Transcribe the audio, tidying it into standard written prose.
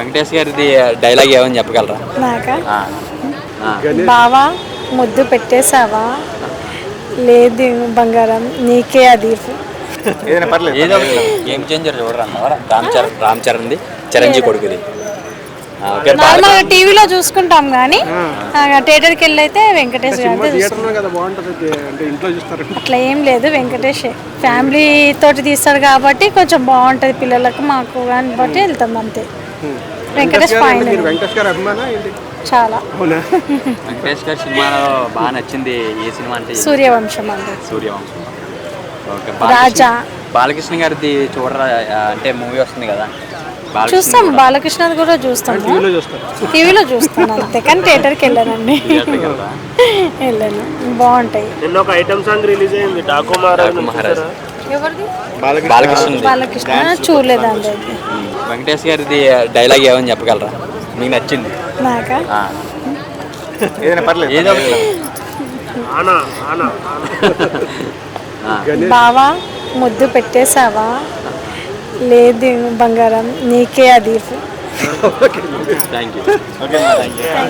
వెంకటేష్ గారిది డైలాగ్ ఏమని చెప్పగలరా? నాకా? ఆ, ఆ. బావా ముద్దు పెట్టేశావా, లేదు బంగారం నీకే అది. ఏదో గేమ్ చేంజర్ చూడరా అన్నవరా? రామ్ చరణ్ది చిరంజీవి కొడుకుది. ఓకే, నార్మల్ టీవీలో చూసుకుంటాం కానీ థియేటర్కి వెళ్ళి అయితే వెంకటేష్ గారితో అట్లా ఏం లేదు. వెంకటేష్ ఫ్యామిలీ తోటి తీస్తాడు కాబట్టి కొంచెం బాగుంటుంది పిల్లలకు, మాకు కానీ బట్టి వెళ్తాం అంతే. వెంకటేష్ ఫైన్ చాలా. వెంకటేష్ గారి సినిమాలో బాగా నచ్చింది ఏ సినిమా అంటే? సూర్యవంశం అండి. సూర్యవంశం. ఓకే, రాజా. బాలకృష్ణ గారిది చూడరా అంటే మూవీ వస్తుంది కదా? చూస్తాం, బాలకృష్ణది కూడా చూస్తాము, టీవీలో చూస్తాను అంతే కానీ థియేటర్కి వెళ్ళానండి. వెళ్ళాను, బాగుంటాయి. బాలకృష్ణ చూడలేదండి. వెంకటేష్ గారిది డైలాగ్ ఏమని చెప్పగలరా? మీకు నచ్చింది? నాకా? ఏదో బావా ముద్దు పెట్టేశావా, లేదు బంగారం నీకే అది. Thank you.